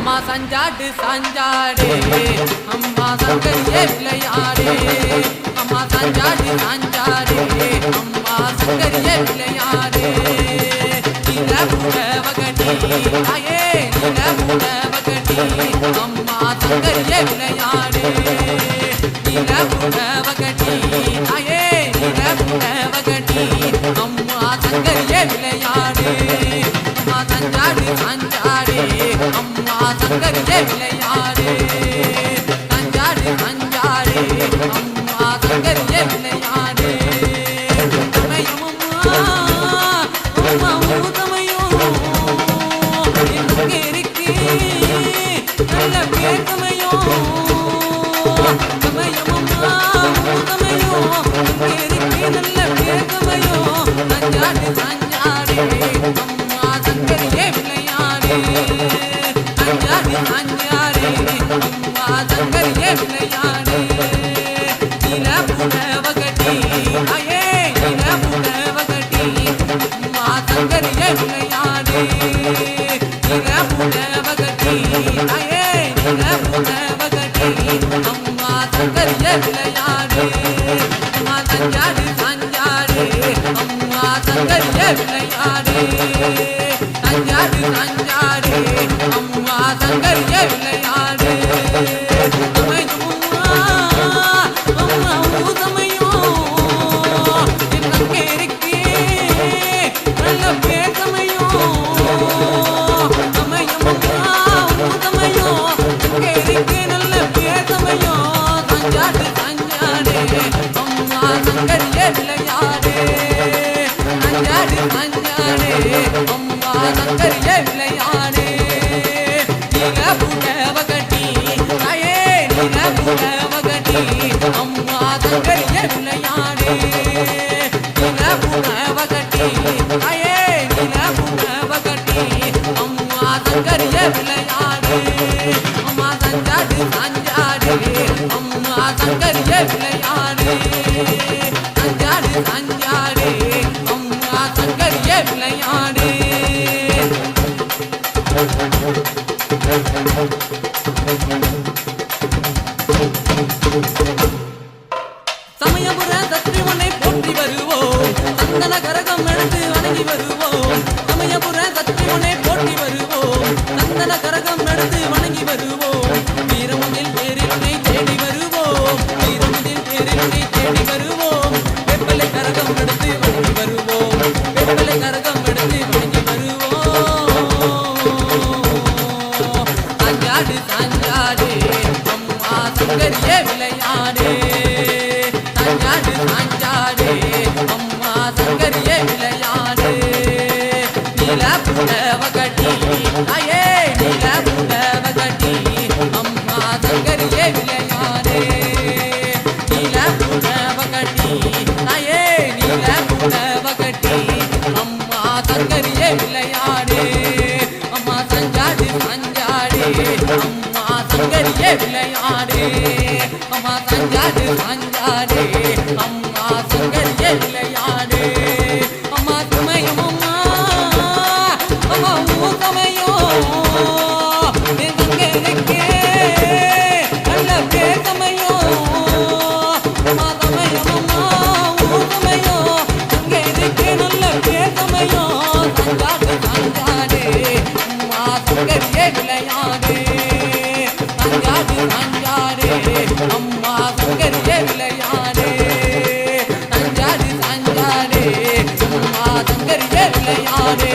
அம்மா சஞ்சாடு சாஞ்சாடே அம்மா சங்கரியே விளையாடே அம்மா சஞ்சாடு சாஞ்சாடே அம்மா சங்கரியே விளையாடே நிலவுடவகடி தாயே நிலவுடவகடி அம்மா சங்கரியே விளையாடே நிலவுடவகடி தாயே நிலவுடவகடி அம்மா சங்கரியே விளையாடே அம்மா சஞ்சாடு சாஞ்சாடே அம்மா சங்கரியே விளையாடே சஞ்சாடு சாஞ்சாடே அம்மா சங்கரியே விளையாடே தமையம்மா அம்மா ஊதமையும் எங்கே இருக்கே நல்ல பேர்தமையும் தமையம்மா ஊதமையும் எங்கே இருக்கே நல்ல பேர்தமையும் சஞ்சாடு சாஞ்சாடே அம்மா சங்கரியே விளையாடே சஞ்சாடு சாஞ்சாடே அம்மா சங்கரியே விளையாடே நிலவுடவகடி தாயே நிலவுடவகடி அம்மா சங்கரியே விளையாடே நிலவுடவகடி தாயே நிலவுடவகடி அம்மா சங்கரியே விளையாடே அம்மா சஞ்சாடு சாஞ்சாடே அம்மா சங்கரியே விளையாடே சஞ்சாடு சாஞ்சாடே அம்மா சங்கரியே விளையாடே அம்மா ஊதமையும் எங்கே இருக்கே நல்ல பேசமையும் அம்மையம்மா ஊதமையும் எங்கே இருக்கே நல்ல பேசமையும் சஞ்சாடு சாஞ்சாடே அம்மா சங்கரியே விளையாடே சஞ்சாடு சாஞ்சாடே அம்மா சங்கரியே விளையாடே நிலவுடவகடி தாயே நிலவுடவகடி அம்மா சங்கரியே விளையாடே நிலவுடவகடி தாயே நிலவுடவகடி அம்மா சங்கரியே விளையாடே அம்மா சஞ்சாடு சாஞ்சாடே அம்மா சங்கரியே விளையாடே சஞ்சாடு சாஞ்சாடே அம்மா சங்கரியே விளையாடே சமயபுர சத்ரி உன்னை போற்றி வருவோம் சந்தன கரகம் எடுத்து வணங்கி வருவோம் சமயபுர சத்ரி உன்னை போற்றி வருவோம் சந்தன கரகம் எடுத்து வணங்கி வருவோம் வீரமுதில் பேரினை தேடி வருவோம் வீரமுதில் பேரினை தேடி வருவோம் வெப்பலை கரகம் எடுத்து வணங்கி வருவோம் வெப்பலை கரகம் எடுத்து வணங்கி வருவோம் சஞ்சாடு சாஞ்சாடே அம்மா சங்கரியே விளையாடே சஞ்சாடு சாஞ்சாடே அம்மா சங்கரியே விளையாடே நிலவுடவகடி தாயே நிலவுடவகடி அம்மா சங்கரியே விளையாடே நிலவுடவகடி தாயே நிலவுடவகடி அம்மா சங்கரியே விளையாடே அம்மா சஞ்சாடு சாஞ்சாடே அம்மா சங்கரியே விளையாடே அம்மா சஞ்சாடு சாஞ்சாடே அம்மா சங்கரியே விளையாடே அம்மா துமையம்மா அம்மா ஊதமையும் எங்கே இருக்கே நல்ல பேசமையும் அம்மா தமையம்மா ஊதமையும் எங்கே இருக்கே நல்ல பேசமையும் சஞ்சாடு சாஞ்சாடே அம்மா சங்கரியே விளையாடே சஞ்சாடு சாஞ்சாடே அம்மா சங்கரியே விளையாடே சஞ்சாடு சாஞ்சாடே அம்மா சங்கரியே விளையாடே